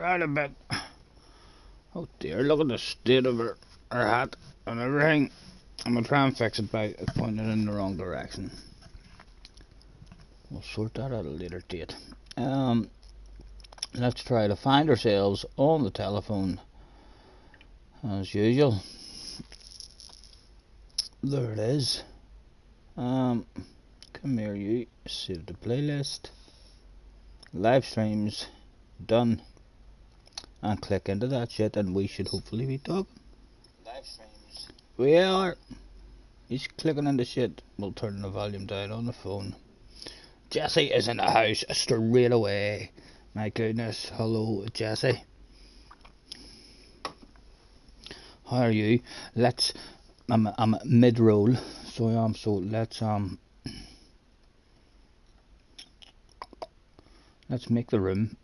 right a bit. Oh dear, look at the state of our hat and everything. I'm gonna try and fix it by pointing it in the wrong direction. We'll sort that at a later date. Let's try to find ourselves on the telephone as usual. There it is. Come here, you. Save the playlist. Live streams done. And click into that shit, and we should hopefully be talking. Live streams. We are. He's clicking into shit. We'll turn the volume down on the phone. Jesse is in the house straight away. My goodness. Hello, Jesse. How are you? Let's. I'm mid-roll, so I am. So let's make the room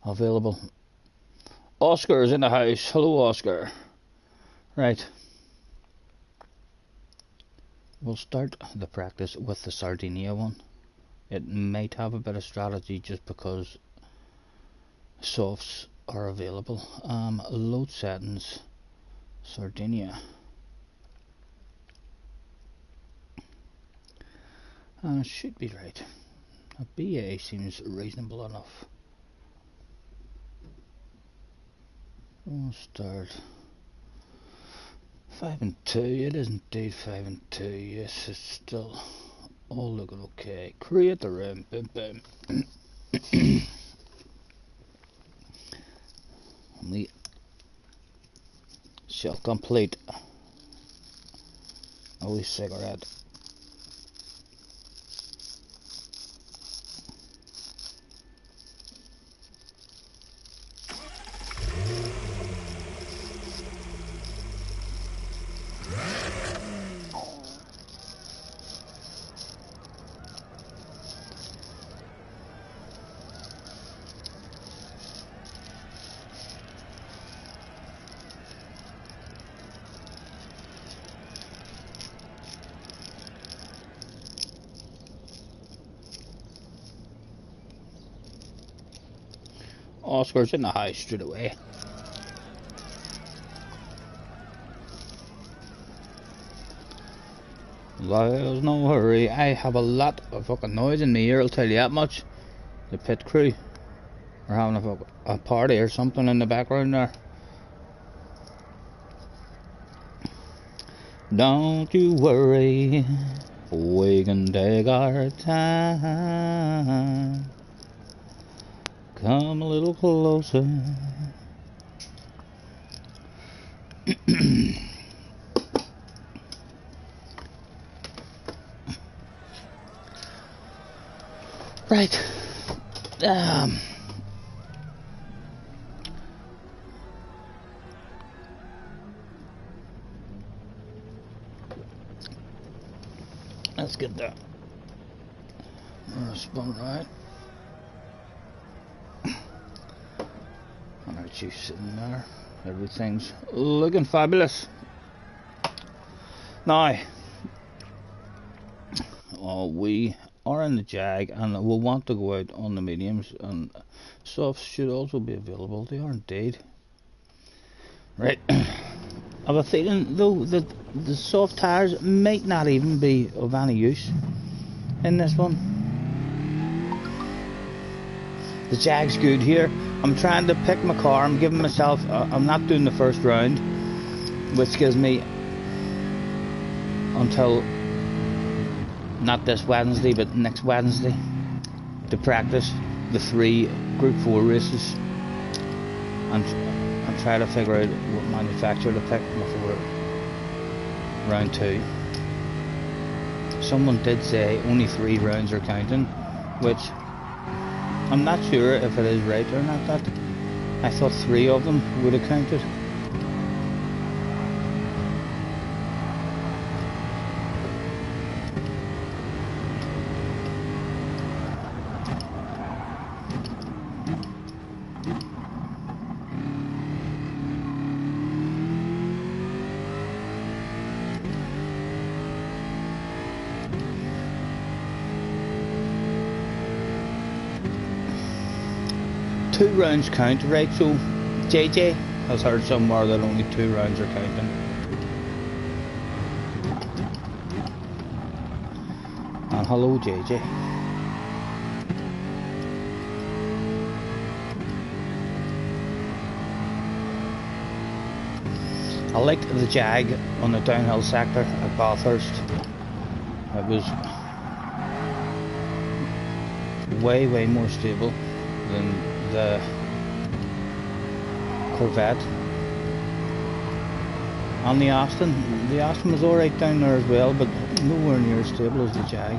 available. Oscar is in the house. Hello, Oscar. Right. We'll start the practice with the Sardinia one. It might have a bit of strategy just because softs are available. Load settings. Sardinia. It should be right. A BA seems reasonable enough. We'll start 5 and 2. It is indeed 5 and 2. Yes, it's still all looking okay. Create the room. Boom, boom. We shall complete a wee cigarette. Oscar's in the house straight away. There's no hurry. I have a lot of fucking noise in my ear, I'll tell you that much. The pit crew are having a party or something in the background there. Don't you worry, we can take our time. Come a little closer. Right. Let's get that. Spun right. Alright, you sitting there. Everything's looking fabulous. Now, we are in the Jag and we'll want to go out on the mediums, and softs should also be available. They are indeed. Right. I have a feeling though that the soft tires might not even be of any use in this one. The Jag's good here. I'm trying to pick my car. I'm giving myself I'm not doing the first round, which gives me until not this Wednesday but next Wednesday to practice the 3 Group 4 races and try to figure out what manufacturer to pick before round 2. Someone did say only 3 rounds are counting, which I'm not sure if it is right or not. That I thought 3 of them would have counted. 2 rounds count, right? So JJ has heard somewhere that only 2 rounds are counting. And hello JJ. I like the Jag on the downhill sector at Bathurst. It was way more stable than the Corvette. And the Aston was alright down there as well, but nowhere near as stable as the Jag.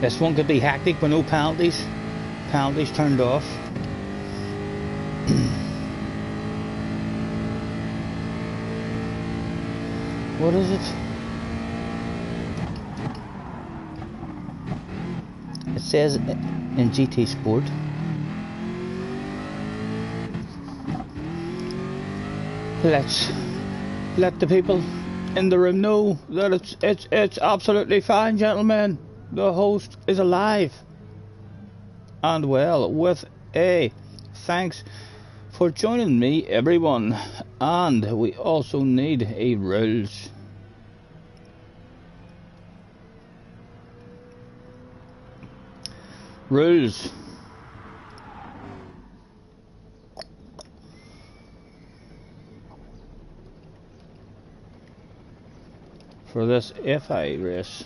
This one could be hectic with no penalties. Penalties turned off. What is it? It says in GT Sport. Let's let the people in the room know that it's absolutely fine, gentlemen. The host is alive and well with a thanks for joining me, everyone. And we also need a rules. Rules. For this FI race.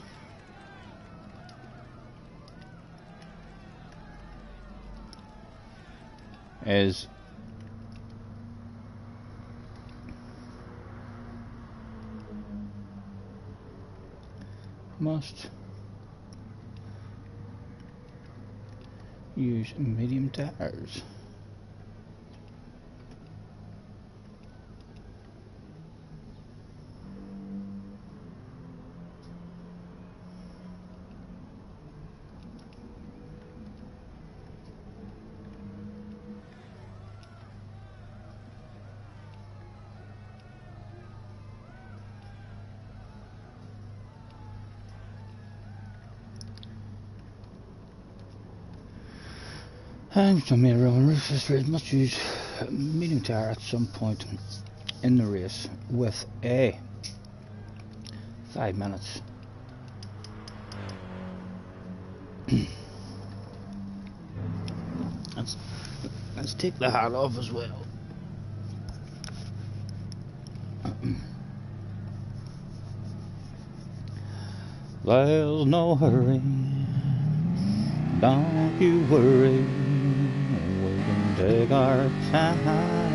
Is must use medium tires. This race must use medium tire at some point in the race with a 5 minutes. Let's take the hat off as well. There's no hurry, don't you worry. Take our time.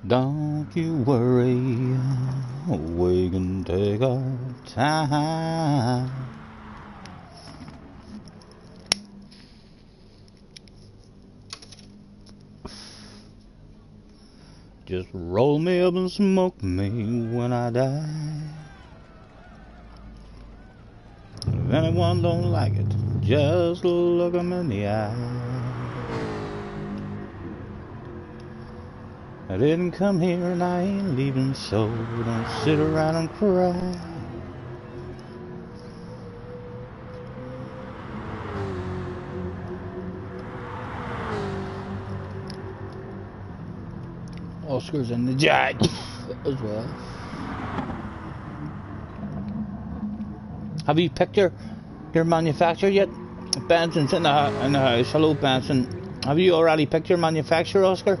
Don't you worry, we can take our time. Just roll me up and smoke me when I die. If anyone don't like it, just look 'em in the eye. I didn't come here and I ain't leaving, so don't sit around and cry. Oscar's in the jag as well. Have you picked your manufacturer yet? Benson's in the house. Hello, Benson. Have you already picked your manufacturer, Oscar?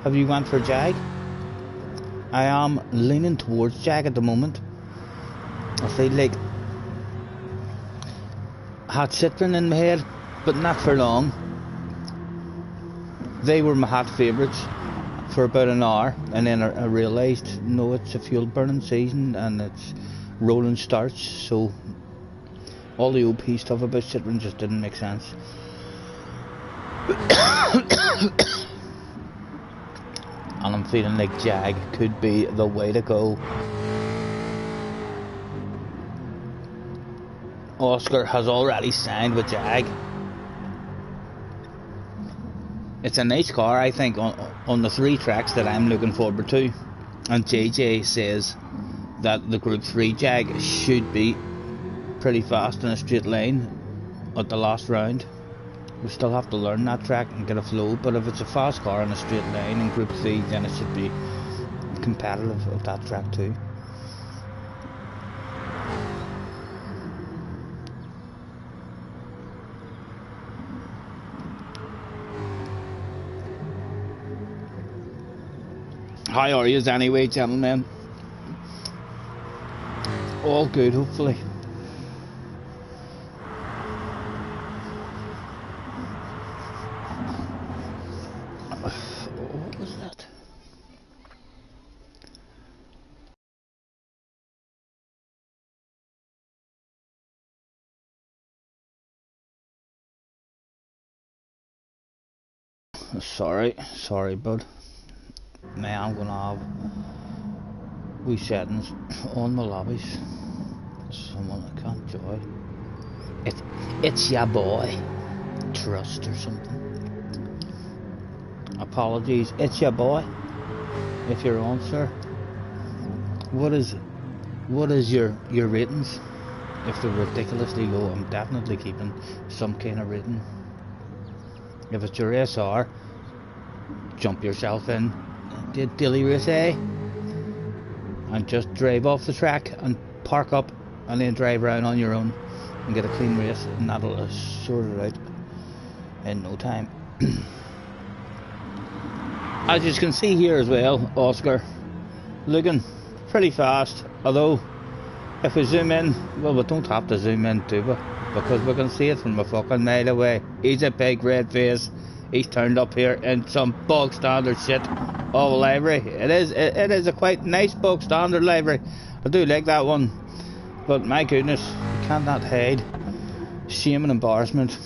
Have you went for Jag? I am leaning towards Jag at the moment. I feel like I had Citroen in my head, but not for long. They were my hot favourites for about an hour, and then I realised, no, it's a fuel burning season and it's rolling starts, so all the OP stuff about Citroen just didn't make sense. And I'm feeling like Jag could be the way to go. Oscar has already signed with Jag. It's a nice car, I think, on the 3 tracks that I'm looking forward to. And JJ says that the Group 3 Jag should be pretty fast in a straight line at the last round. We still have to learn that track and get a flow, but if it's a fast car in a straight line in Group 3, then it should be competitive at that track too. How are yous anyway, gentlemen? All good, hopefully. What was that? Sorry, bud. Now I'm gonna have wee settings on my lobbies. Someone I can't join. It's ya boy. Trust or something. Apologies, it's your boy. If you're on, sir. What is your ratings? If they're ridiculously low, I'm definitely keeping some kind of rating. If it's your SR, jump yourself in, did daily race A, and just drive off the track and park up, and then drive around on your own and get a clean race, and that'll sort it out in no time. As you can see here as well, Oscar looking pretty fast, although if we zoom in, well, we don't have to zoom in, do we? Because we can see it from a fucking mile away. He's a big red face. He's turned up here in some bog standard shit of a livery. It is a quite nice bog standard livery. I do like that one, but my goodness, you cannot hide shame and embarrassment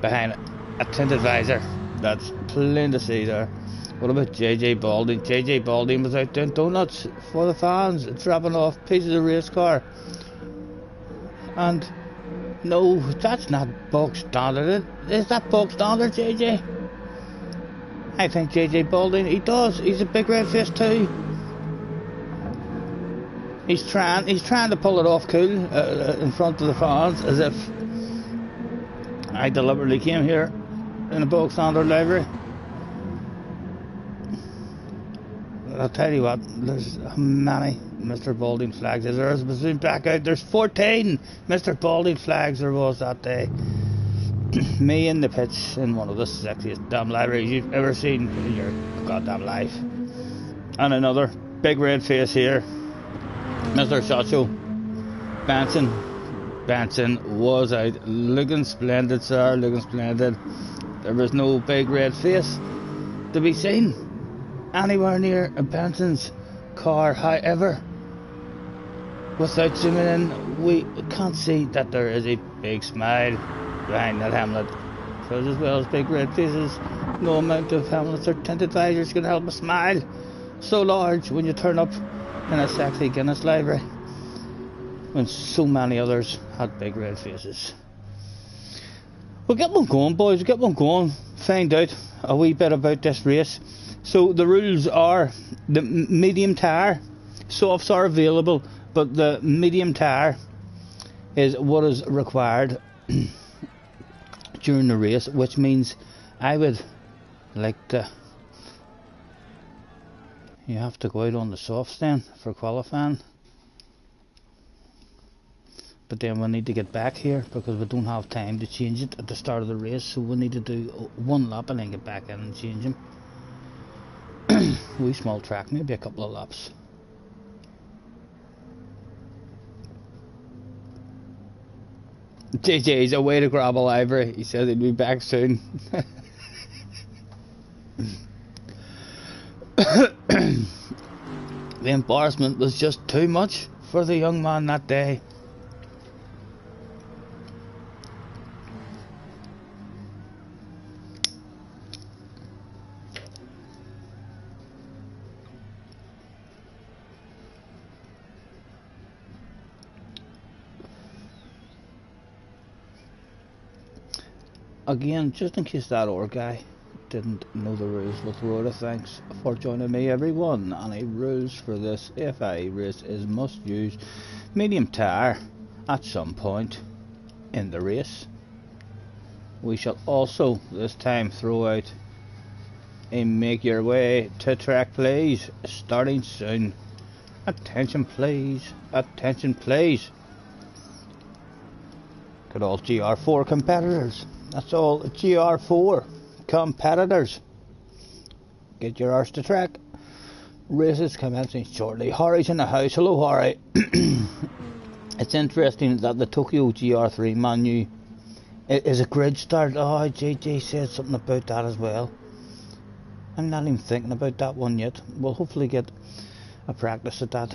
behind a tinted visor. That's plain to see there. What about JJ Balding? JJ Balding was out doing donuts for the fans, dropping off pieces of race car. And no, that's not bog standard. Is that bog standard, JJ? I think JJ Balding, he's a big red face too. He's trying to pull it off cool in front of the fans, as if I deliberately came here in a bog standard livery. I'll tell you what, there's many Mr. Balding flags. There's a zoom back out. There's 14 Mr. Balding flags there was that day. Me in the pitch in one of the sexiest damn libraries you've ever seen in your goddamn life. And another big red face here, Mr. Shacho Benson was out looking splendid, sir, looking splendid. There was no big red face to be seen. anywhere near Benson's car. However, without zooming in, we can't see that there is a big smile behind that helmet. So as well as big red faces, no amount of helmets or tinted visors can help a smile so large when you turn up in a sexy Guinness library, when so many others had big red faces. We'll get one going, boys, we'll get one going. Find out a wee bit about this race. So the rules are the medium tyre, softs are available, but the medium tyre is what is required during the race, which means I would like to, you have to go out on the softs then for qualifying, but then we need to get back here because we don't have time to change it at the start of the race, so we need to do one lap and then get back in and change them. Wee small track, maybe a couple of laps. JJ's away to grab a library. He says he'd be back soon. The embarrassment was just too much for the young man that day. Again, just in case that old guy didn't know the rules with Rhoda, thanks for joining me everyone. Any rules for this FIA race is must use medium tyre at some point in the race. We shall also this time throw out a make your way to track please, starting soon. Attention please, attention please. Good old gr4 competitors. That's all gr4 competitors. Get your arse to track. Races commencing shortly. Harry's in the house. Hello, Harry. It's interesting that the Tokyo gr3 menu is a grid start. Oh, JJ said something about that as well. I'm not even thinking about that one yet. We'll hopefully get a practice at that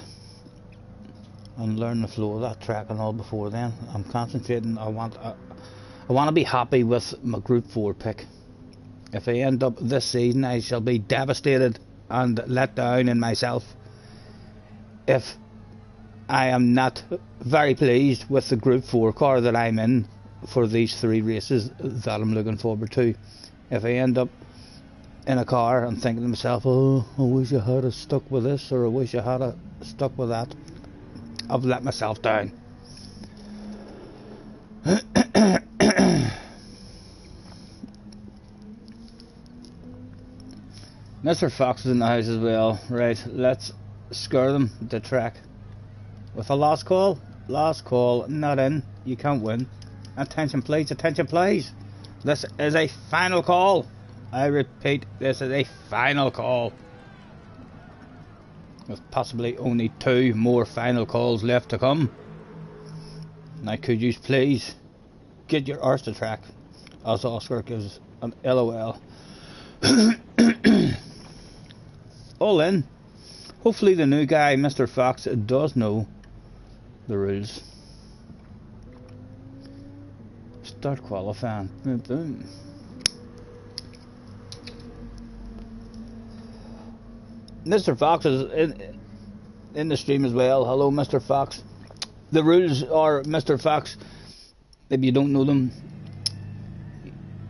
and learn the flow of that track and all before then. I'm concentrating. I want to be happy with my Group 4 pick. If I end up this season, I shall be devastated and let down in myself if I am not very pleased with the Group 4 car that I'm in for these 3 races that I'm looking forward to. If I end up in a car and thinking to myself, oh, I wish I had stuck with this, or I wish I had stuck with that, I've let myself down. Mr. Fox is in the house as well. Right, let's scare them the track with a last call. Last call, not in. You can't win. Attention please, attention please. This is a final call. I repeat, this is a final call, with possibly only 2 more final calls left to come. Now could you please get your arse to track, as Oscar gives an LOL. All in. Hopefully the new guy, Mr. Fox, does know the rules. Start qualifying. Boom, boom. Mr. Fox is in the stream as well. Hello, Mr. Fox. The rules are, Mr. Fox, if you don't know them,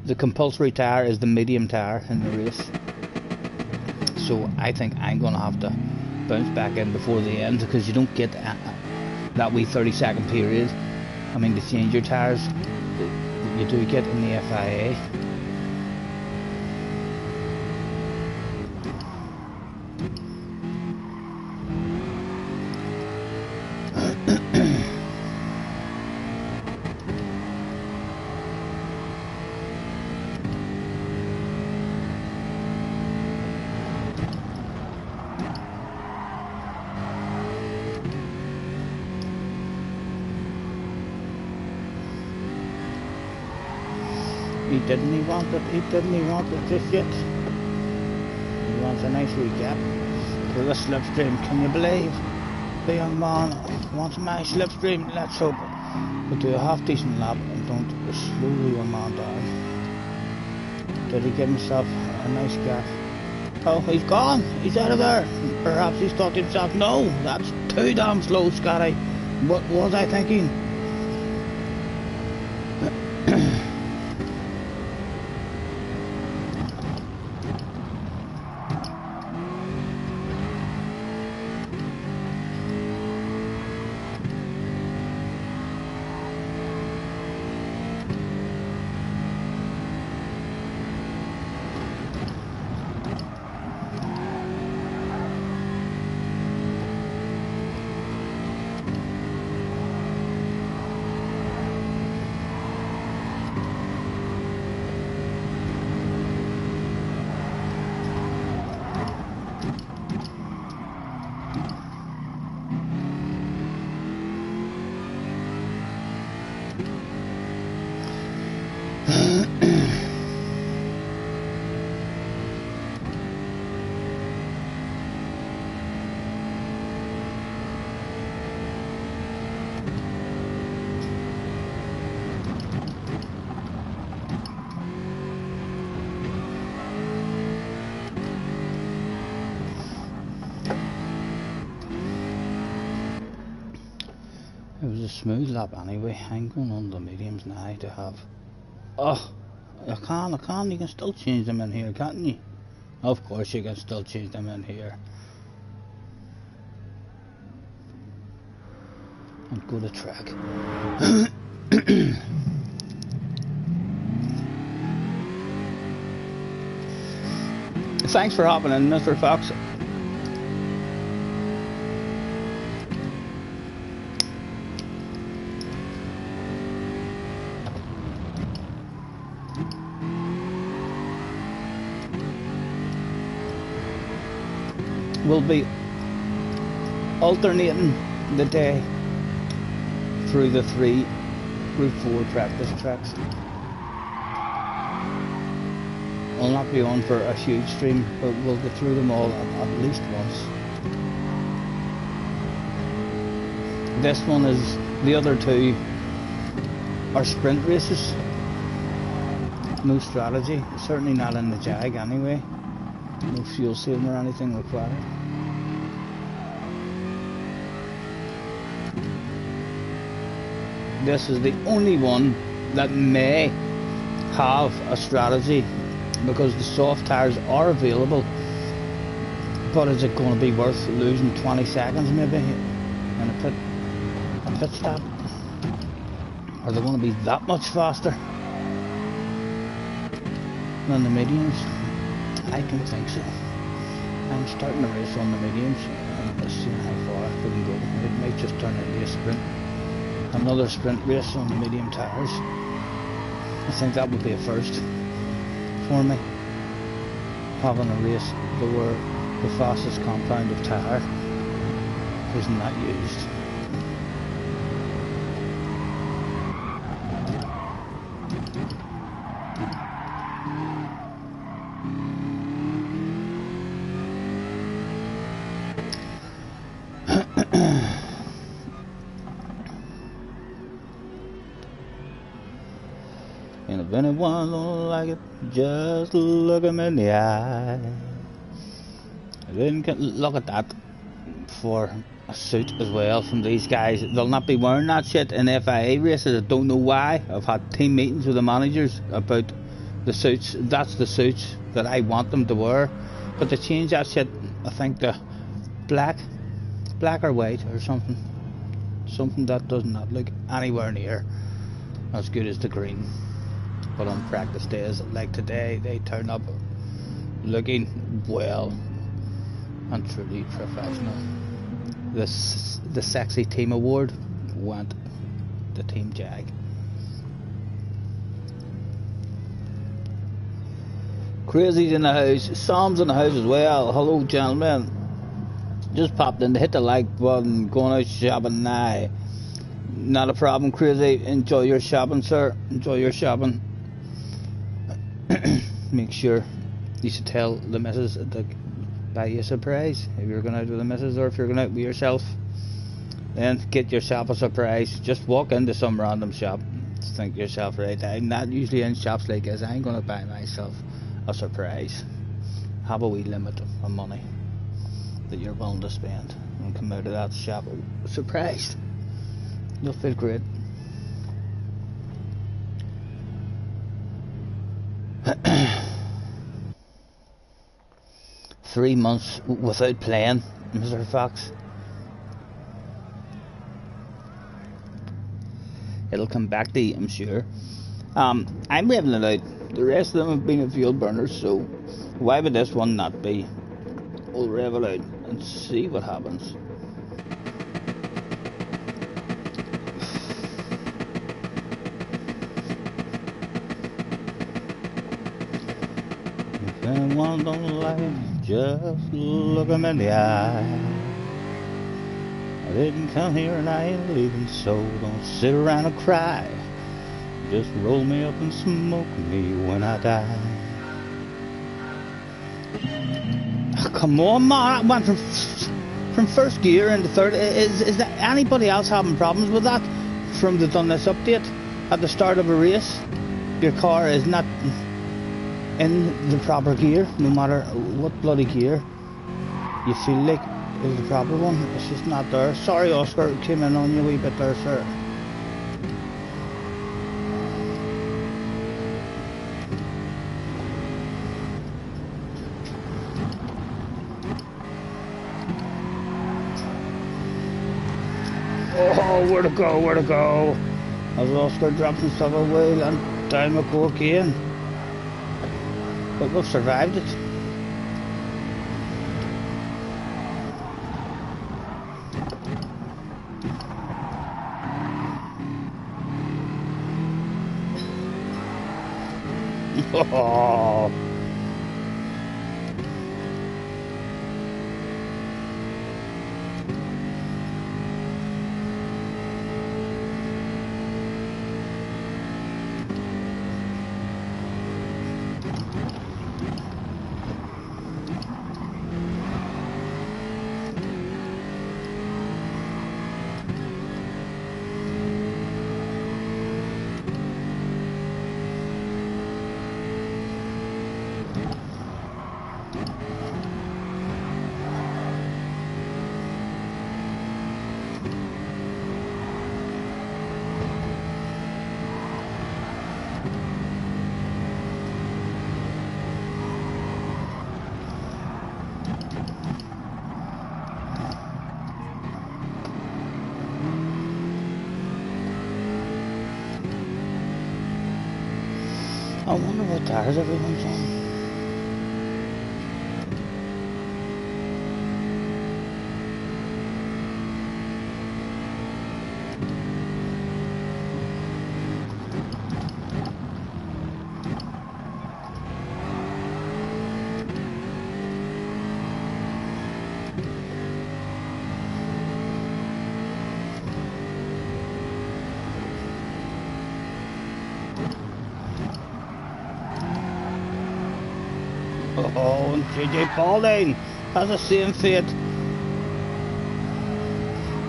the compulsory tyre is the medium tyre in the race. So I think I'm going to have to bounce back in before the end, because you don't get that wee 30-second period. I mean, to change your tyres, you do get in the FIA. He didn't want it just yet. He wants a nice recap for the slipstream. Can you believe the young man wants my slipstream? Let's hope we do a half decent lap and don't slow the young man down. Did he give himself a nice gap? Oh, he's gone. He's out of there. Perhaps he's thought to himself, no, that's too damn slow, Scotty. What was I thinking? It was a smooth lap anyway. I'm going on the mediums now to have... Oh, you can still change them in here, can't you? Of course you can still change them in here. And go to track. Thanks for hopping in, Mr. Fox. We'll be alternating the day through the 3 Group 4 practice tracks. I'll not be on for a huge stream, but we'll get through them all at least once. This one is, the other 2 are sprint races. No strategy, certainly not in the Jag anyway. No fuel saving or anything required. This is the only one that may have a strategy because the soft tires are available, but is it going to be worth losing 20 seconds maybe in a pit stop? Are they going to be that much faster than the mediums? I don't think so. I'm starting a race on the mediums and let's see how far I can go. It might just turn into a sprint. Another sprint race on the medium tires. I think that would be a first for me. Having a race where the fastest compound of tire is not used. And if anyone don't like it, just look them in the eye. Then look at that for a suit as well from these guys. They'll not be wearing that shit in FIA races. I don't know why. I've had team meetings with the managers about the suits. That's the suits that I want them to wear. But to change that shit, I think the black or white or something that does not look anywhere near as good as the green. But on practice days like today, they turn up looking well and truly professional. The sexy team award went to Team Jag. Crazy's in the house. Sam's in the house as well. Hello, gentlemen. Just popped in to hit the like button. Going out shopping now. Not a problem, Crazy. Enjoy your shopping, sir. Enjoy your shopping. Make sure you should tell the missus to buy you a surprise. If you're going out with the missus or if you're going out with yourself, then get yourself a surprise. Just walk into some random shop. Think to yourself, right, I'm not usually in shops like this. I ain't going to buy myself a surprise. Have a wee limit of money that you're willing to spend and come out of that shop surprised. You'll feel great. Three months without playing, Mr. Fox. It'll come back to you, I'm sure. I'm revving it out. The rest of them have been at fuel burners, so why would this one not be? We'll rev it out and see what happens. If anyone don't like it, just look 'em in the eye. I didn't come here and I ain't leaving, so don't sit around and cry. Just roll me up and smoke me when I die. Oh, come on, man! I went from first gear into third. Is there anybody else having problems with that? From the done this update at the start of a race, your car is not in the proper gear, no matter what bloody gear you feel like is the proper one. It's just not there. Sorry, Oscar, it came in on you a wee bit there, sir. Oh, where to go, where to go? As Oscar drops himself away and down we go again. But we've survived it. Oh. I wonder what tires everyone's on. Oh, and JJ Paulding has the same fate.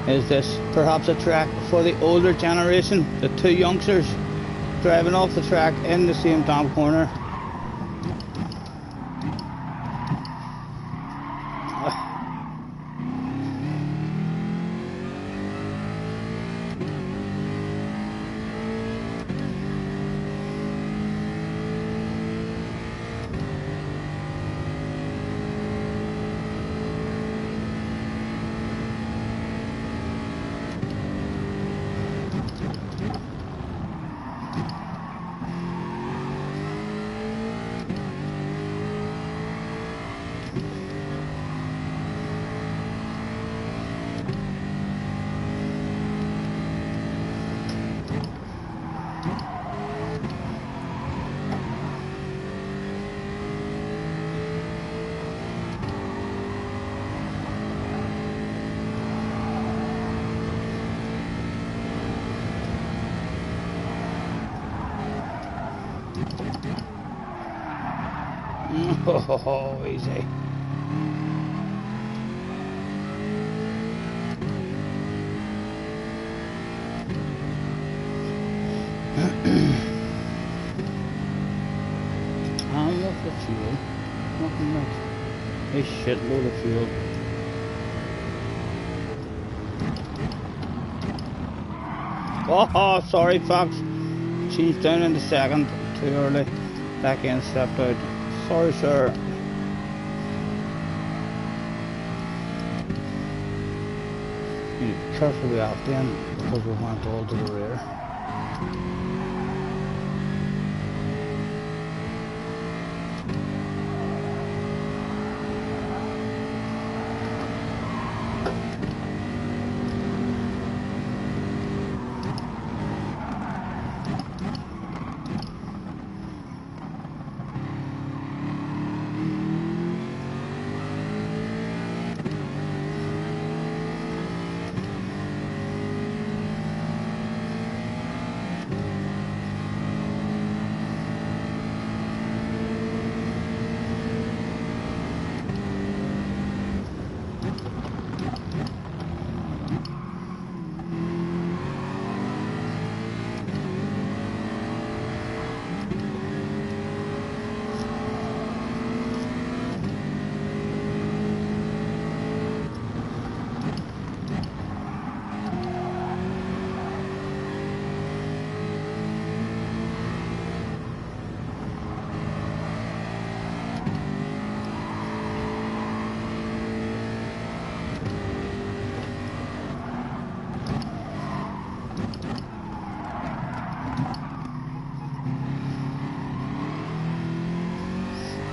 Is this perhaps a track for the older generation? The two youngsters driving off the track in the same damn corner. Oh, easy. And what's the fuel? Nothing like a shitload of fuel. Oh, sorry folks. Changed down in the second. Too early. Back in, stepped out. Sorry, sir. You need to be careful with that then, because we went all to the rear.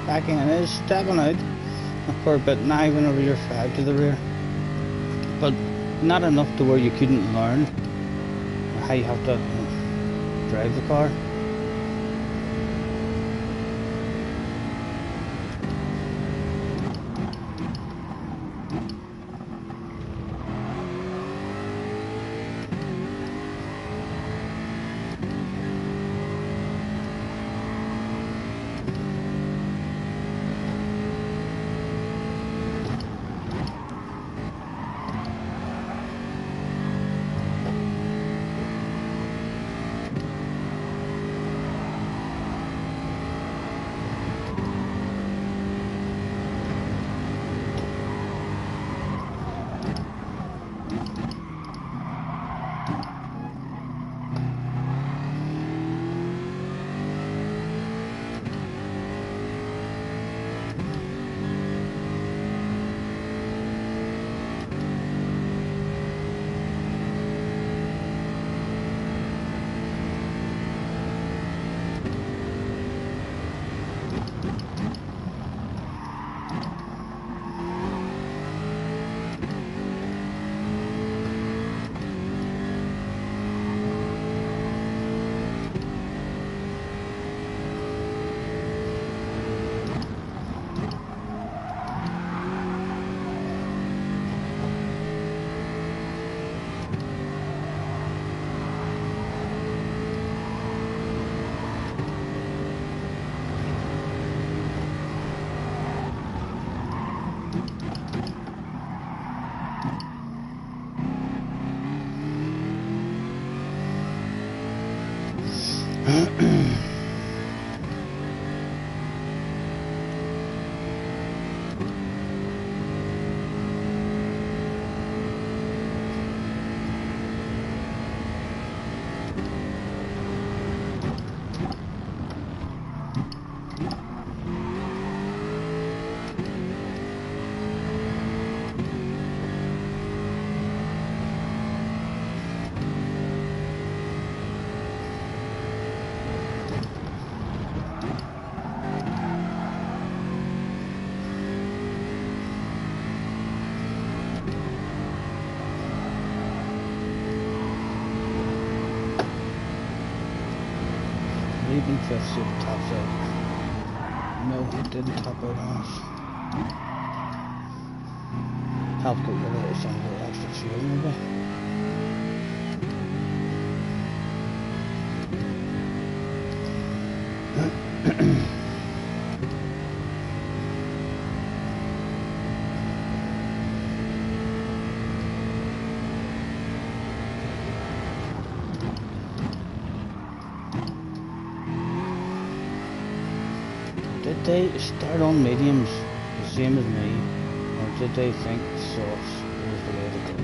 Back in is stepping out for a bit now whenever you're 5 to the rear, but not enough to where you couldn't learn how you have to drive the car. Even fifth see if it tops out. No, it didn't top out on us. Help get rid of some of the extra fuel maybe. Did they start on mediums the same as me, or did they think softs was the way to go?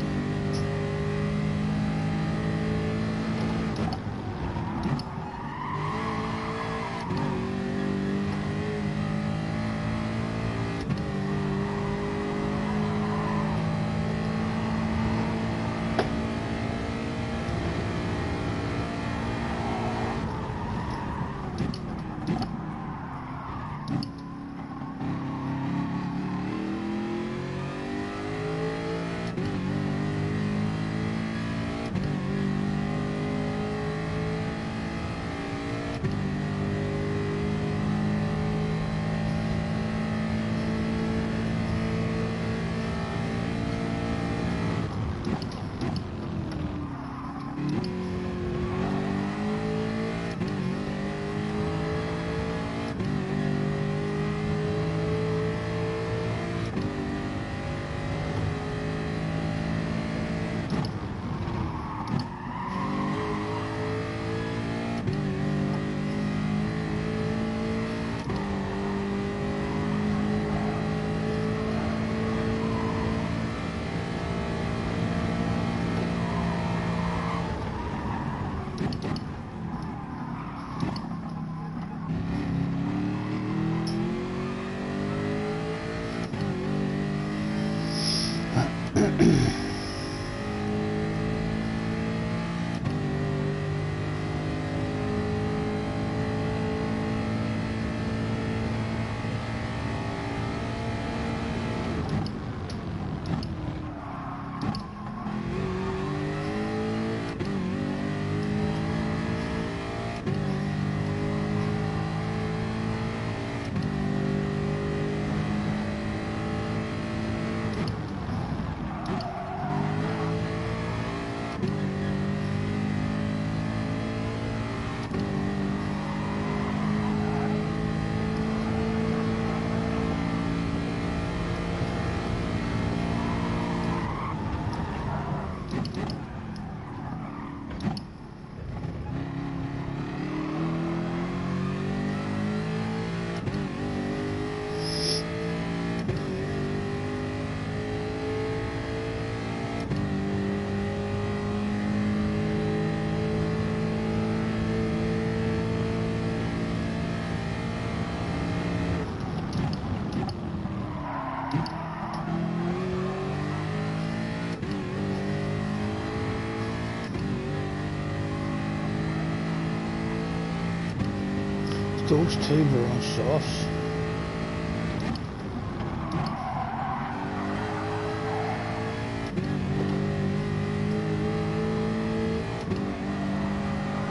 Those two were on softs.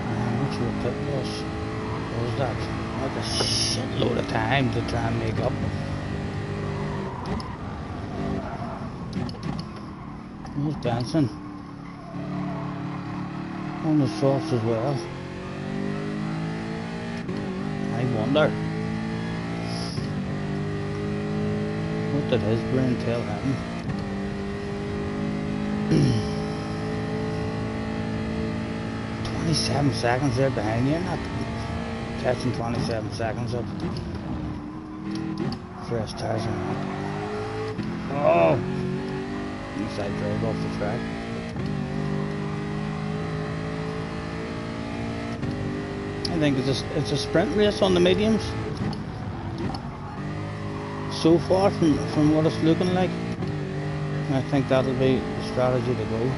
I'm not sure what that was. What was that? Like a shitload of time to try and make up. There's Benson. On the softs as well. I wonder, what did his brain tell him? 27 seconds there behind you, not catching 27 seconds up. Fresh tires are not. Oh! Inside drive off the track. I think it's a sprint race on the mediums. So far from what it's looking like, I think that'll be the strategy to go.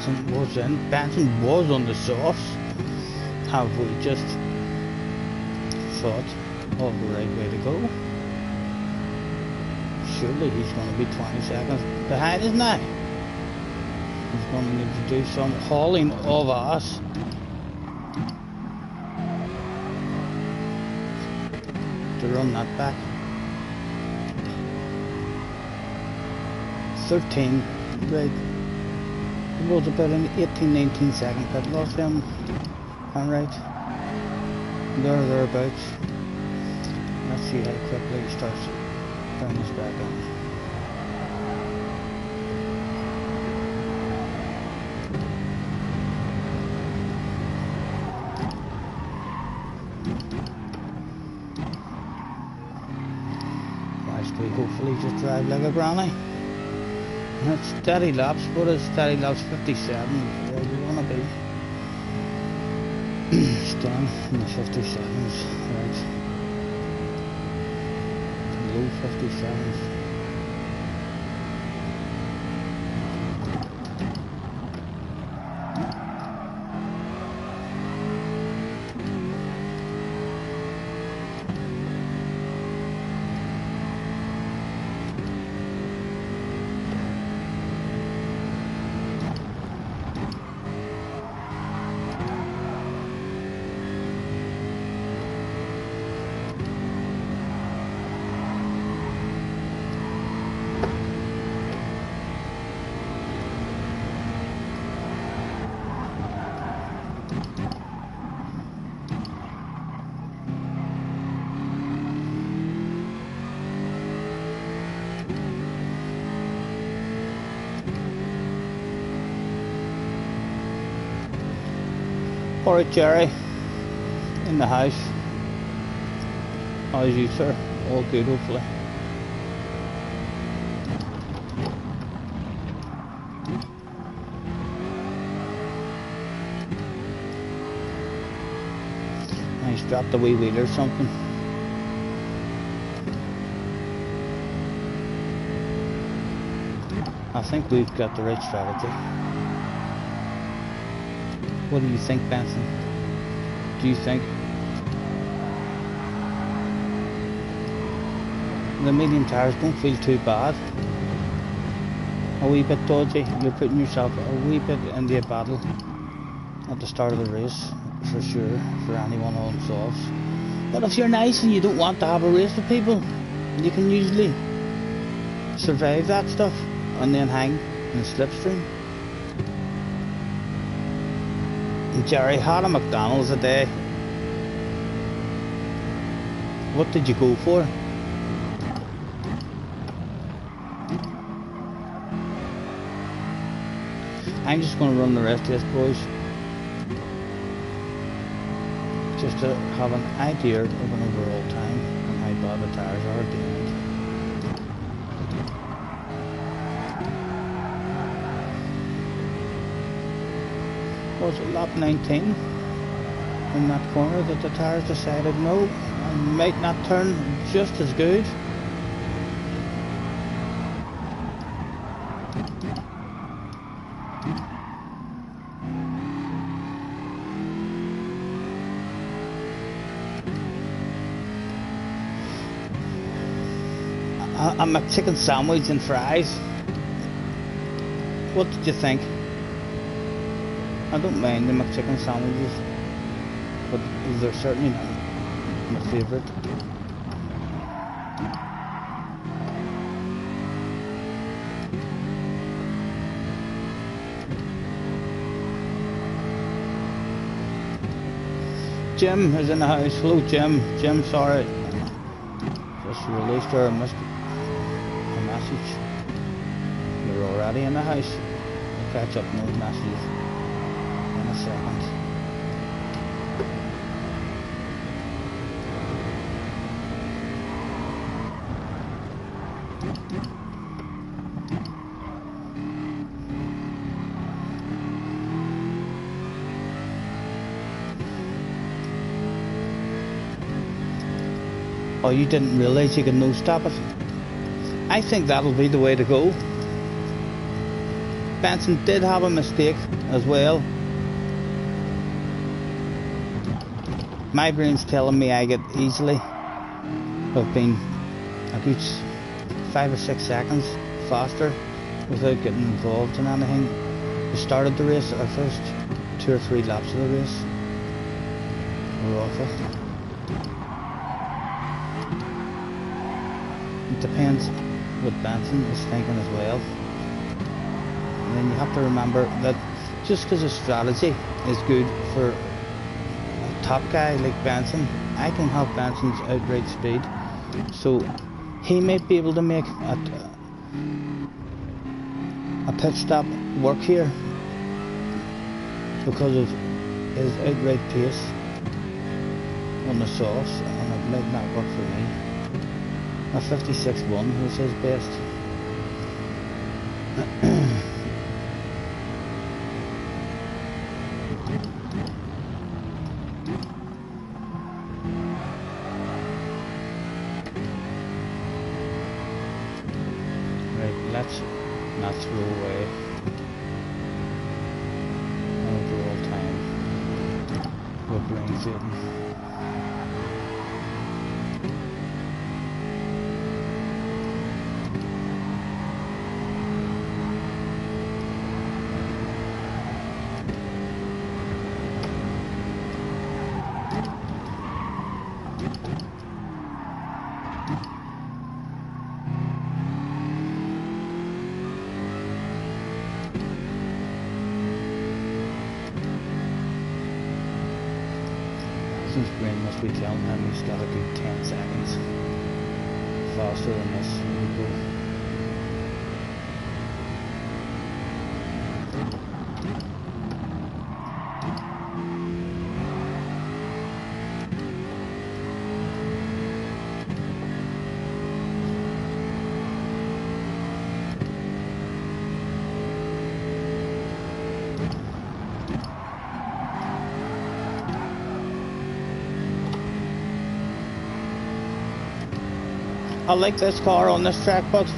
Benson was in. Benson was on the softs. Have we just thought of the right way to go? Surely he's going to be 20 seconds behind us now. He's going to need to do some hauling of us. To run that back. 13, right. It was about an 18-19 second pit loss then. Alright. Thereabouts. Let's see how quickly he starts bringing us back on. Last week hopefully just drive like a granny. It's steady laps, but it's steady laps 57 where we want to be. Staying in the 57s, right. Low 57s. Alright, Jerry, in the house. How's you, sir? All good, hopefully. He's dropped the wee wheel or something. I think we've got the right strategy. What do you think, Benson? Do you think the medium tires don't feel too bad? A wee bit dodgy. You're putting yourself a wee bit into a battle at the start of the race, for sure, for anyone on softs. But if you're nice and you don't want to have a race with people, you can usually survive that stuff and then hang in the slipstream. Jerry had a McDonald's a day. What did you go for? I'm just going to run the rest of this, boys, just to have an idea of an overall time and how bad the tires are at the end. Was it lap 19 in that corner that the tires decided no, I might not turn just as good. A McChicken sandwich and fries. What did you think? I don't mind the McChicken sandwiches, but they're certainly not my favourite. Jim is in the house. Hello, Jim. Jim, sorry. Just released her a message. You're already in the house. We'll catch up on those messages in a second. Oh, you didn't realise you could no stop it? I think that'll be the way to go. Benson did have a mistake as well. My brain's telling me I get easily have been a good 5 or 6 seconds faster without getting involved in anything. We started the race, our first 2 or 3 laps of the race were awful. It depends what Benson is thinking as well. And then you have to remember that just because a strategy is good for a top guy like Benson, I can have Benson's outright speed. So he might be able to make a pit stop work here because of his outright pace on the softs, and it might not work for me. A 56.1 was his best. Right, let's not throw away overall time. We're brain fading. His brain must be telling him he's got a good 10 seconds faster than this vehicle. I like this car on this track, but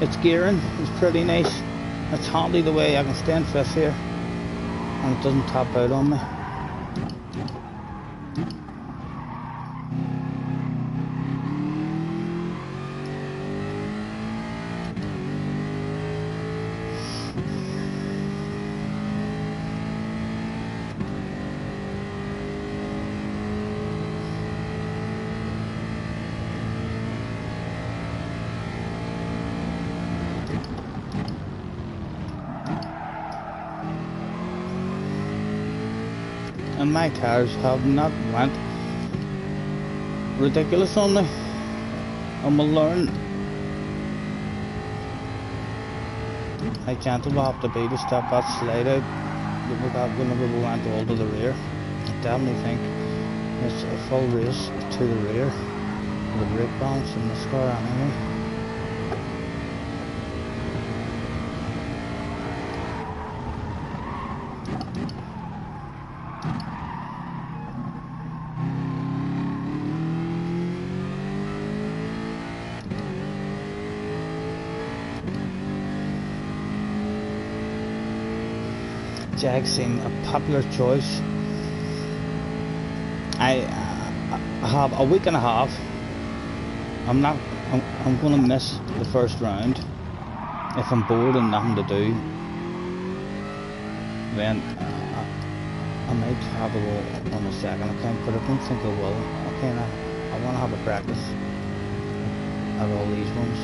its gearing is pretty nice. It's handy the way I can stay in fifth here and it doesn't top out on me. And my cars have not went ridiculous on me. And we'll learn how gentle we have to be to stop that slide out that we got whenever we went all to the rear. I definitely think it's a full race to the rear with the brake balance in this car anyway. Jag seemed a popular choice. I have a week and a half. I'm going to miss the first round if I'm bored and nothing to do. Then I might have a go on the second account, but I don't think I will. I want to have a practice at all these ones.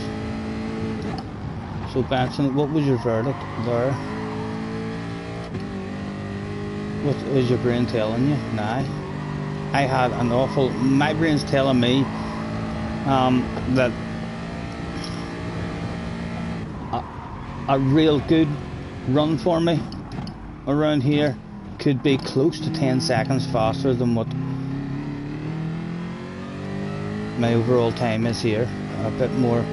So Benson, what was your verdict there? What is your brain telling you? Nah. I had an awful... My brain's telling me that a real good run for me around here could be close to 10 seconds faster than what my overall time is here. A bit more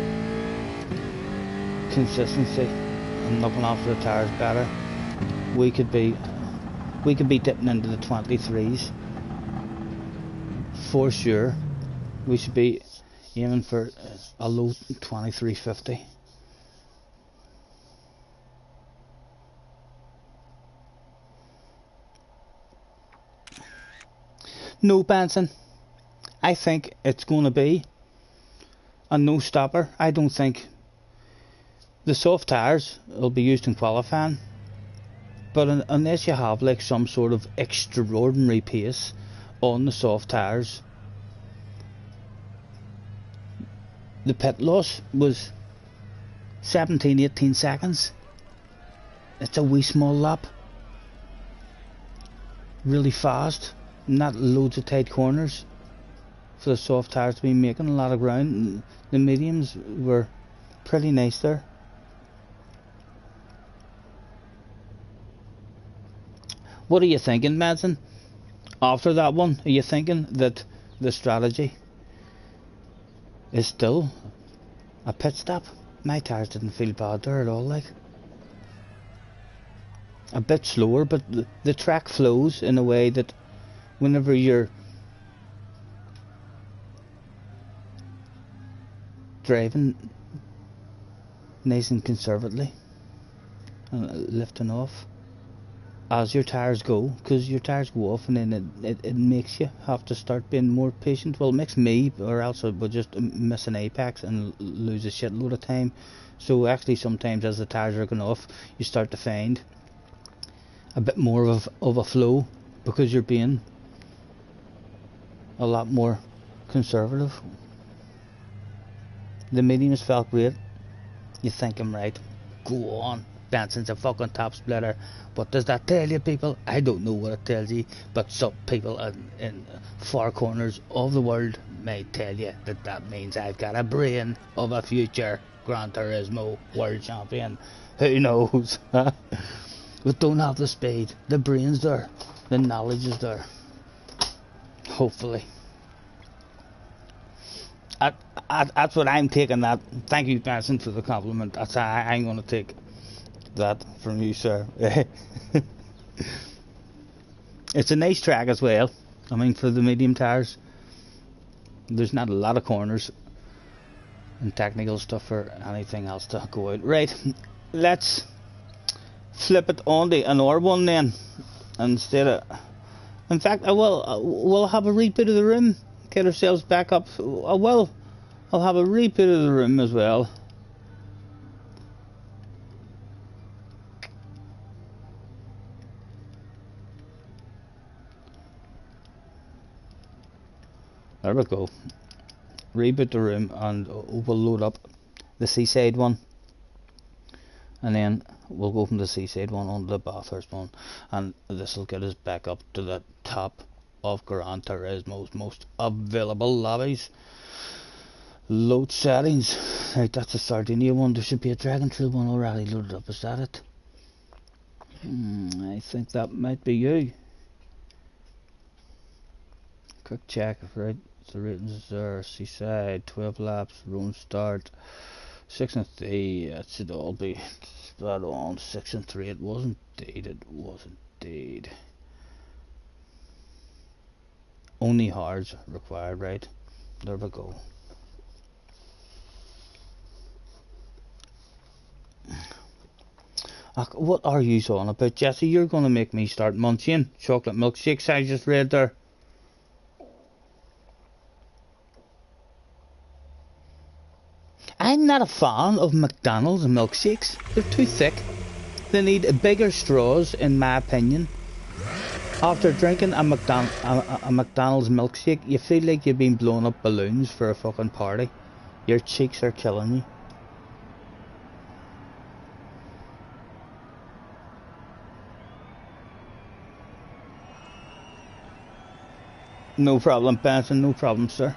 consistency and looking after the tires better. We could be dipping into the 23s for sure. We should be aiming for a low 2350. No, Benson. I think it's going to be a no stopper. I don't think the soft tyres will be used in qualifying, but unless you have like some sort of extraordinary pace on the soft tyres, the pit loss was 17-18 seconds. It's a wee small lap, really fast, not loads of tight corners for the soft tyres to be making a lot of ground. The mediums were pretty nice there. What are you thinking, Madsen? After that one, are you thinking that the strategy is still a pit stop? My tyres didn't feel bad there at all, like. A bit slower, but the track flows in a way that whenever you're driving nice and conservatively and lifting off as your tyres go, because your tyres go off and then it makes you have to start being more patient. Well, it makes me, or else I would just miss an apex and lose a shitload of time. So actually sometimes as the tyres are going off, you start to find a bit more of a flow because you're being a lot more conservative. The mediums felt great. You think I'm right. Go on. Benson's a fucking top splitter. What does that tell you, people? I don't know what it tells you, but some people in far corners of the world may tell you that that means I've got a brain of a future Gran Turismo world champion. Who knows? But don't have the speed. The brain's there. The knowledge is there. Hopefully. That's what I'm taking that. Thank you, Benson, for the compliment. That's how I'm going to take that from you, sir. It's a nice track as well. I mean, for the medium tyres, there's not a lot of corners and technical stuff or anything else to go out. Right, let's flip it on to another one then. Instead of, in fact, we'll have a reboot of the room. Get ourselves back up. I'll have a reboot of the room as well. There we go. Reboot the room and we'll load up the seaside one, and then we'll go from the seaside one onto the Bathurst one, and this will get us back up to the top of Gran Turismo's most available lobbies. Load settings. Right, that's a Sardinia one. There should be a Dragon Trail one already loaded up. Is that it? I think that might be you. Quick check. Right, the ratings are seaside, 12 laps, road start, 6 and 3. That should all be spot on. 6 and 3. It was indeed. It was indeed. Only hards required, right? There we go. What are you on about, Jesse? You're going to make me start munching chocolate milkshakes I just read there. I'm not a fan of McDonald's milkshakes. They're too thick. They need bigger straws, in my opinion. After drinking a McDonald's milkshake, you feel like you've been blowing up balloons for a fucking party. Your cheeks are killing you. No problem, Benson. No problem, sir.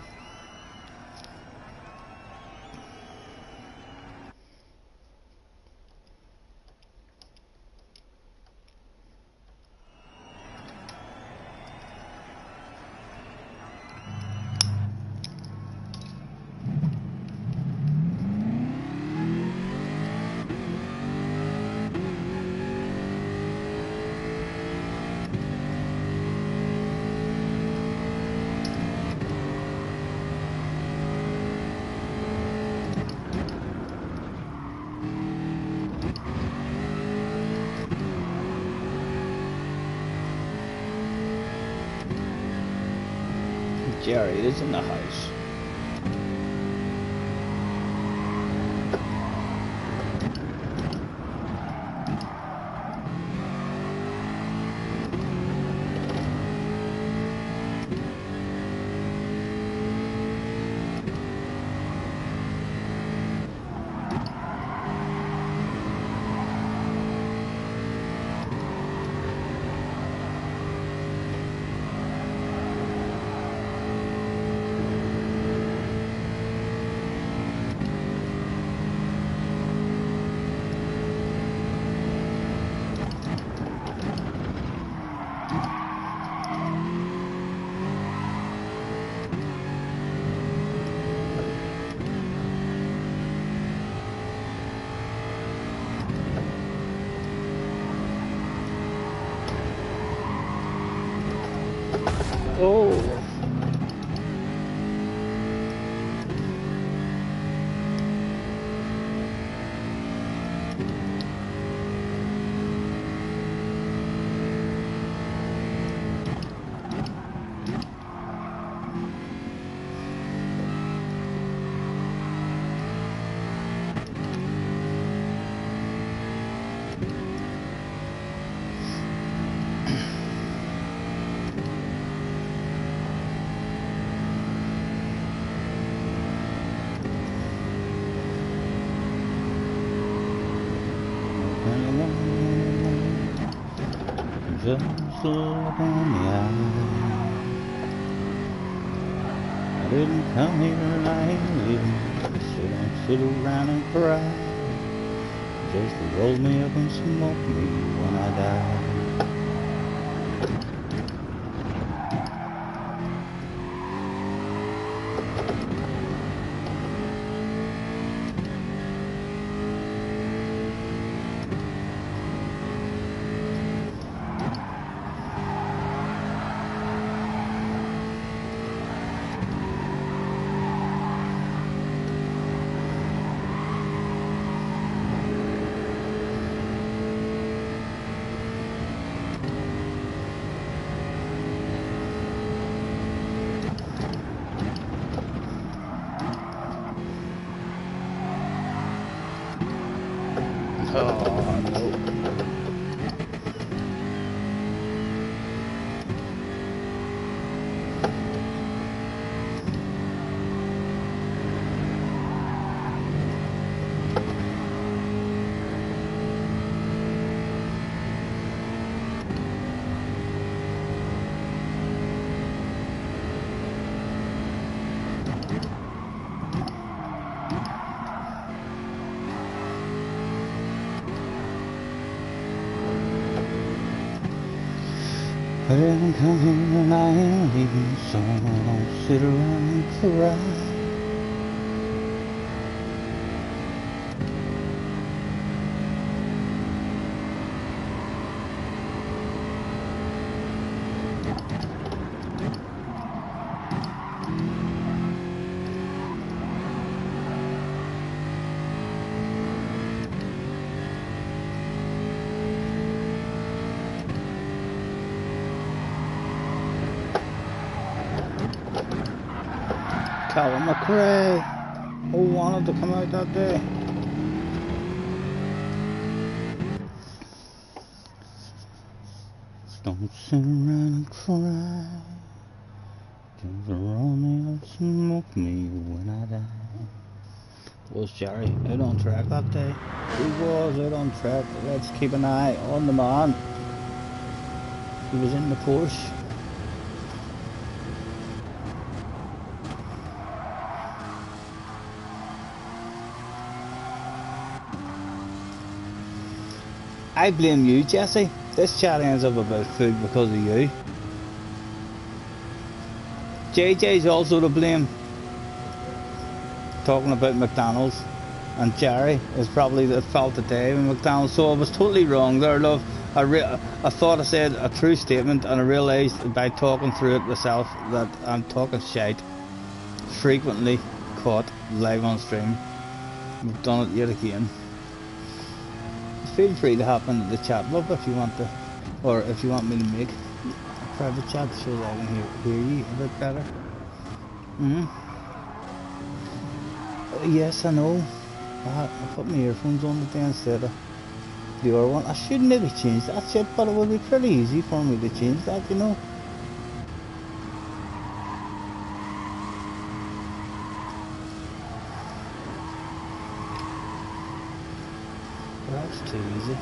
Jerry is in the house. Oh. Just look in the eye. I didn't come here and I ain't leaving, so don't sit around and cry. Just roll me up and smoke me when I die. Oh, no. I didn't come here and I ain't leaving, so don't sit around and cry. Callum McRae, who wanted to come out that day. Don't sit around and cry. Just roll me up, smoke me when I die. Was Jerry out on track that day? He was out on track. Let's keep an eye on the man. He was in the Porsche. I blame you, Jesse. This chat ends up about food because of you. JJ's also to blame. Talking about McDonald's. And Jerry is probably the fault today with McDonald's. So I was totally wrong there, love. I thought I said a true statement, and I realised by talking through it myself that I'm talking shite. Frequently caught live on stream. We've done it yet again. Feel free to hop into the chat, love, if you want to, or if you want me to make a private chat so that I can hear you a bit better. Mm. Yes, I know. I put my earphones on today instead of the other one. I should maybe change that shit, but it would be pretty easy for me to change that, you know. That's too easy.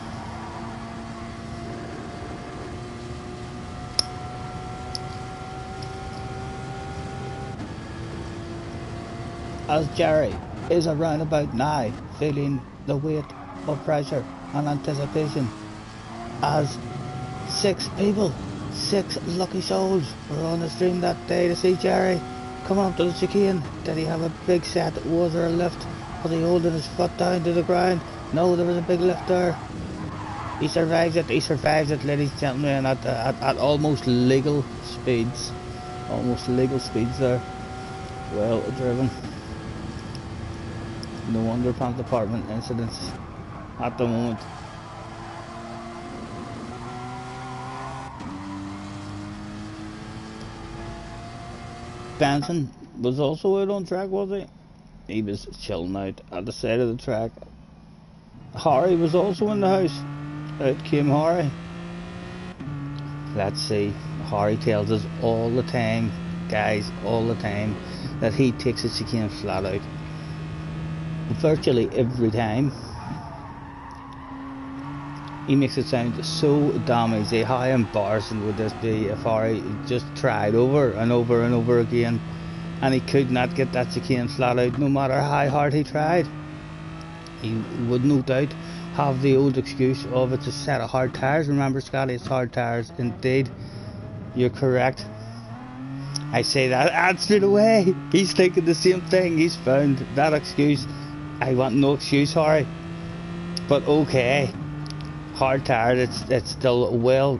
As Jerry is around about now, feeling the weight of pressure and anticipation, as 6 people, 6 lucky souls, were on the stream that day to see Jerry coming up to the chicane. Did he have a big set? Was there a lift? Was he holding his foot down to the ground? No, there was a big lift there. He survives it, ladies and gentlemen, at almost legal speeds. Almost legal speeds there. Well driven. No underpants department incidents at the moment. Benson was also out on track, was he? He was chilling out at the side of the track. Harry was also in the house. Out came Harry. Let's see. Harry tells us all the time, guys, all the time, that he takes a chicane flat out. Virtually every time. He makes it sound so damn easy. How embarrassing would this be if Harry just tried over and over and over again and he could not get that chicane flat out no matter how hard he tried. He would no doubt have the old excuse of it's a set of hard tyres. Remember, Scotty, it's hard tyres. Indeed, you're correct. I say that and straight away he's thinking the same thing. He's found that excuse. I want no excuse, Harry, but okay, hard tyres, it's still well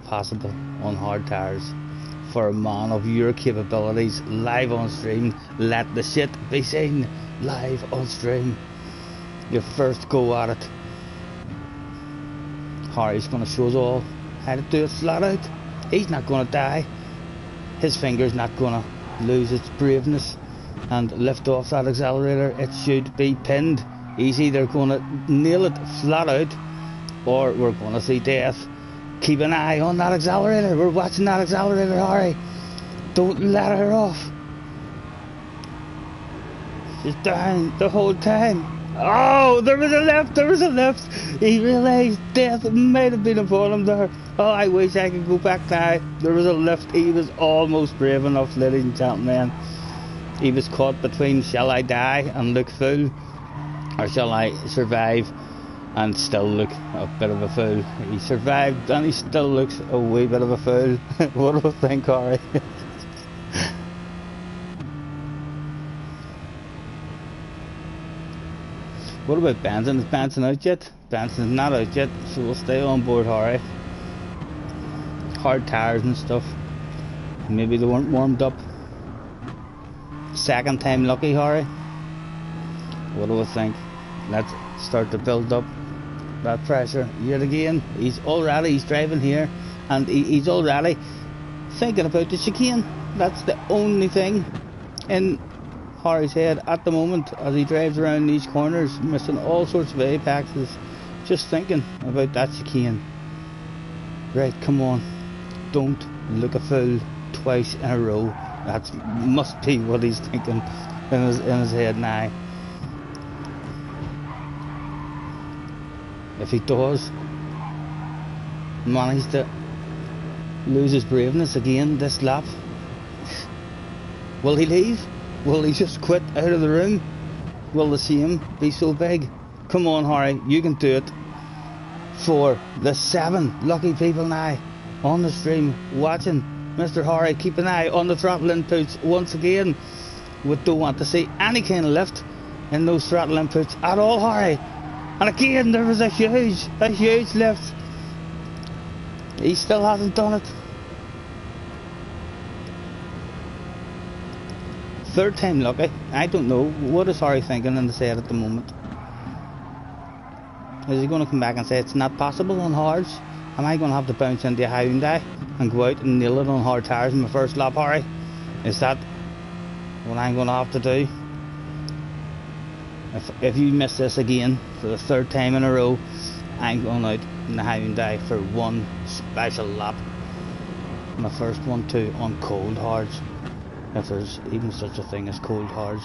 possible on hard tyres for a man of your capabilities. Live on stream, let the shit be seen. Live on stream, your first go at it. Harry's gonna show us all how to do it flat out. He's not gonna die. His finger's not gonna lose its braveness and lift off that accelerator. It should be pinned. He's either gonna nail it flat out or we're gonna see death. Keep an eye on that accelerator. We're watching that accelerator, Harry. Don't let her off. She's down the whole time. Oh, there was a left. He realised death might have been upon him there. Oh, I wish I could go back now. There was a lift. He was almost brave enough, ladies and gentlemen. He was caught between shall I die and look fool, or shall I survive and still look a bit of a fool. He survived and he still looks a wee bit of a fool. What do you think, Harry? What about Benson? Is Benson out yet? Benson's not out yet, so we'll stay on board, Harry. Hard tyres and stuff. Maybe they weren't warmed up. Second time lucky, Harry. What do we think? Let's start to build up that pressure yet again. He's driving here and he's already thinking about the chicane. That's the only thing in Harry's head at the moment as he drives around these corners, missing all sorts of apexes, just thinking about that chicane. Right, come on, don't look a fool twice in a row. That must be what he's thinking in his head now. If he does manage to lose his braveness again this lap, will he leave? Will he just quit out of the room? Will the shame be so big? Come on, Harry, you can do it. For the 7 lucky people now on the stream watching Mr. Harry, keep an eye on the throttle inputs once again. We don't want to see any kind of lift in those throttle inputs at all, Harry. And again, there was a huge lift. He still hasn't done it. Third time lucky. I don't know. What is Harry thinking in his head at the moment? Is he going to come back and say it's not possible on hards? Am I going to have to bounce into a Hyundai and go out and nail it on hard tyres in my first lap, Harry? Is that what I'm going to have to do, if you miss this again for the third time in a row, I'm going out in the Hyundai for one special lap. My first one too on cold hards, if there's even such a thing as cold hards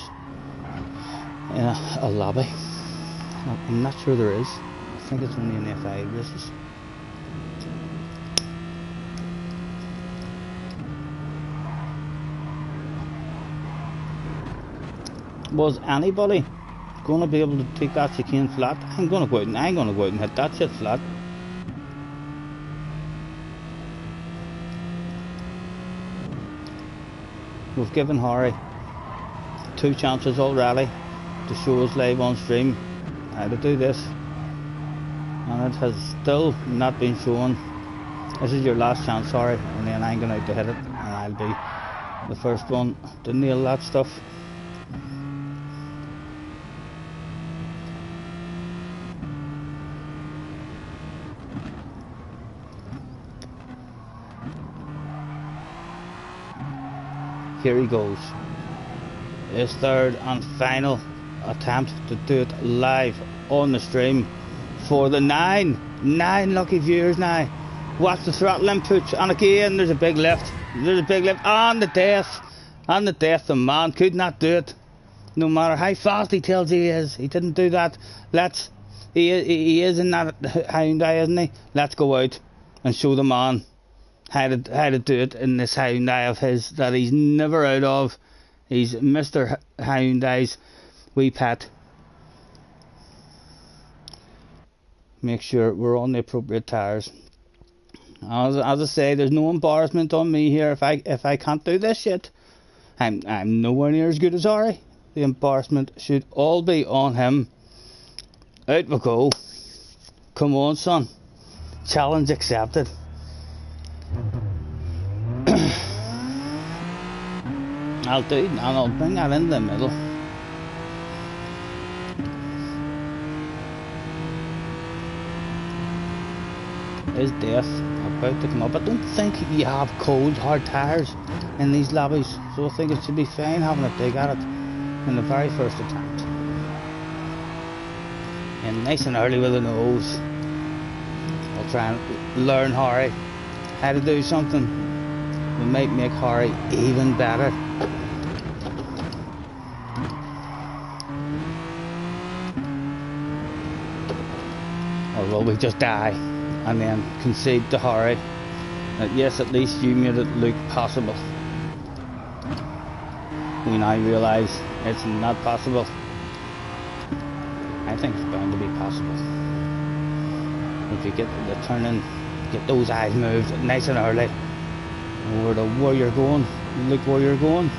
in a lobby. I'm not sure there is. I think it's only in F5 races. Was anybody going to be able to take that chicane flat? I'm going to go out and hit that shit flat. We've given Harry 2 chances already to show us live on stream how to do this, and it has still not been shown. This is your last chance, Harry, and then I'm going out to hit it, and I'll be the first one to nail that stuff. Here he goes. His third and final attempt to do it live on the stream for the nine lucky viewers now. Watch the throttle inputs, and again there's a big lift. There's a big lift, and the death. The man could not do it. No matter how fast he tells he is, he didn't do that. He is in that Hyundai, isn't he? Let's go out and show the man how to do it in this Hyundai of his that he's never out of. He's Mr. Hyundai's wee pet. Make sure we're on the appropriate tires. As I say, there's no embarrassment on me here if I can't do this shit. I'm nowhere near as good as Ari. The embarrassment should all be on him. Out we go. Come on, son. Challenge accepted. I'll do it, and I'll bring that in the middle. Is death about to come up? I don't think you have cold hard tires in these lobbies, so I think it should be fine having a dig at it in the very first attempt. And nice and early with the nose. I'll try and learn Harry how to do something. We might make Harry even better. Or will we just die and then concede to Harry that yes, at least you made it look possible? We now realise it's not possible. I think it's bound to be possible. If you get the turning, get those eyes moved nice and early. Over to where you're going. Look where you're going.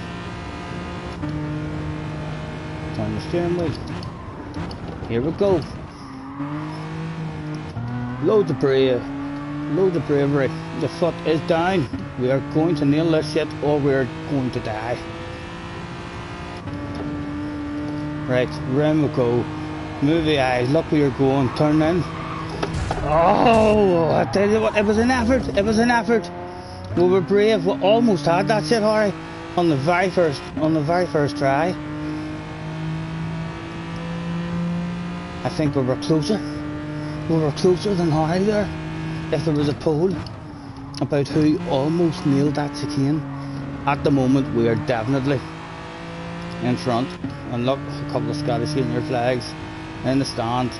Turn the steering wheel. Here we go. Loads of bravery. The foot is down. We are going to nail this shit or we're going to die. Right, round we go. Move the eyes, look where you're going, turn in. Oh, I tell you what, it was an effort. We were brave, we almost had that shit, Harry, on the very first try. I think we were closer than Harry there. If there was a poll about who almost nailed that chicane, at the moment we are definitely in front. And look, a couple of Scottish senior flags in the stand.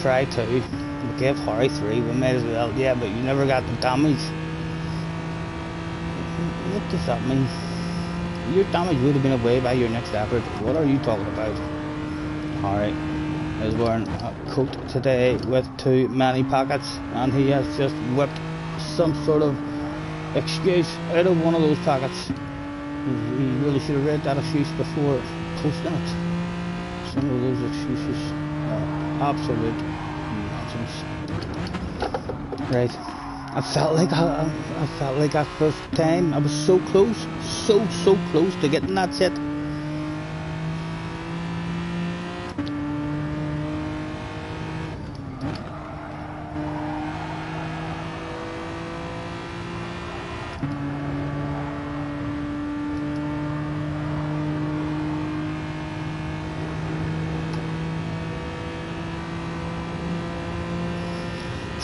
Try 2. We gave Harry 3, we may as well. Yeah, but you never got the damage. What does that mean? Your damage would have been away by your next effort. What are you talking about? Harry is wearing a coat today with too many pockets, and he has just whipped some sort of excuse out of one of those pockets. He really should have read that excuse before posting it. Some of those excuses are absolute nonsense. Right. I felt like that first time. I was so close to getting that shit.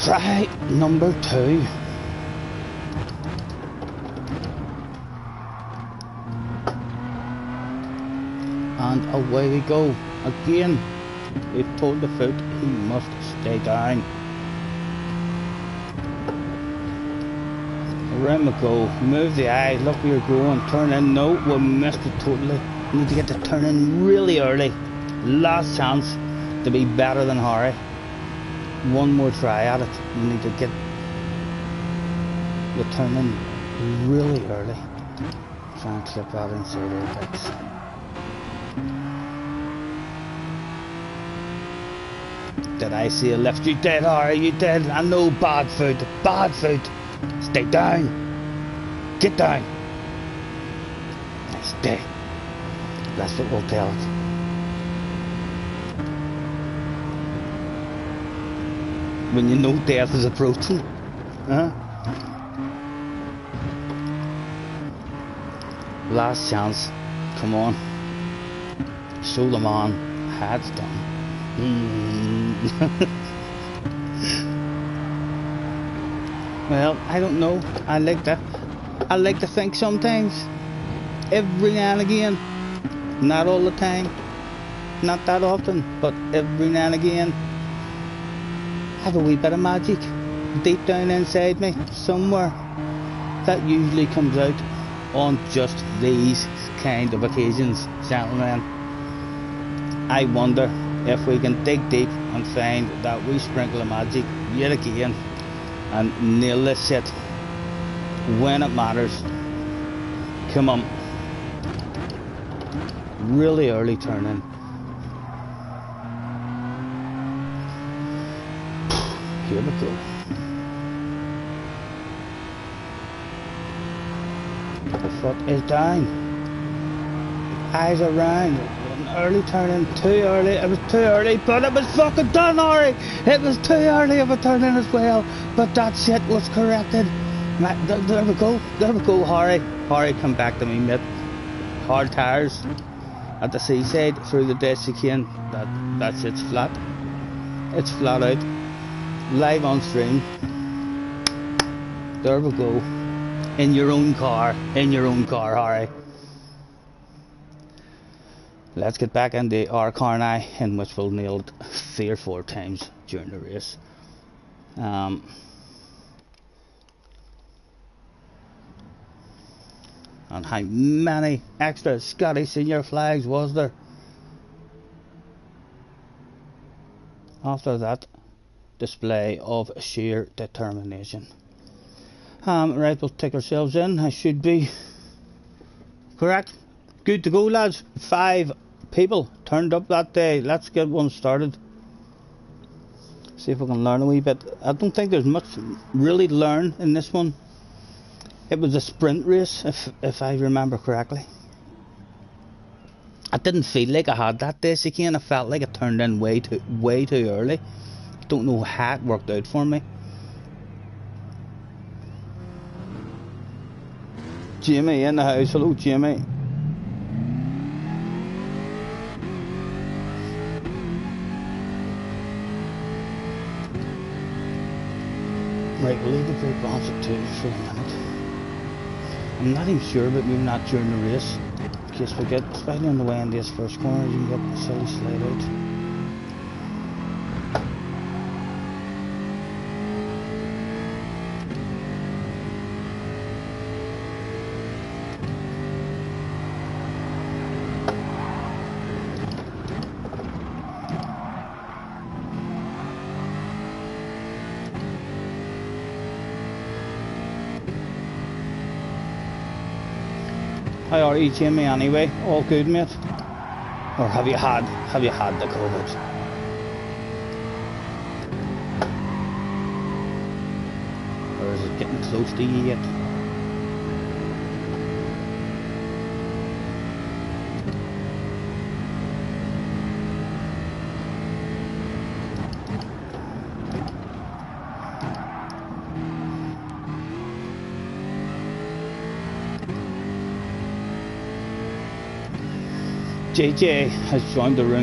Try number 2. And away we go. Again, we've told the foot he must stay down. Around we go. Move the eye. Look where you're going. Turn in. No, we missed it totally. We need to get the turn in really early. Last chance to be better than Harry. One more try at it. We need to get the turn in really early. Try and clip that inside our bits. Did I see a left? You did, Harry, you did. I know, bad foot, bad foot. Stay down. Get down. Stay. That's what we'll tell it. When you know death is approaching. Huh? Last chance. Come on. Show them on. Hats done. Well, I don't know. I like to think sometimes. Every now and again. Not all the time. Not that often. But every now and again. I have a wee bit of magic. Deep down inside me. Somewhere. That usually comes out on just these kind of occasions, gentlemen. I wonder if we can dig deep and find that wee sprinkle of magic yet again and nail this shit when it matters. Come on. Really early turn in. Here we go. The foot is down. Eyes are round. Early turn in, too early. It was too early, but it was fucking done, Harry. It was too early of a turn in as well, but that shit was corrected. There we go, Harry. Harry, come back to me, mate. Hard tires at the seaside through the Dessicane. That shit's flat. It's flat out. Live on stream. There we go. In your own car, Harry. Let's get back into our car now, in which we'll nail it 3 or 4 times during the race. And how many extra Scotty Senior flags was there? After that display of sheer determination. Right, we'll take ourselves in. I should be correct. Good to go, lads. 5 people turned up that day. Let's get one started. See if we can learn a wee bit. I don't think there's much really to learn in this one. It was a sprint race, if I remember correctly. I didn't feel like I had that day again. I felt like it turned in way too early. Don't know how it worked out for me. Jimmy in the house. Hello, Jimmy. Right, we'll leave the brake on for 2 for a minute. I'm not even sure about moving that during the race. In case we get, especially on the way into this first corner, you can get a silly slide out. How are you, Jimmy, anyway? All good, mate? Or have you had the COVID? Or is it getting close to you yet? JJ has joined the room.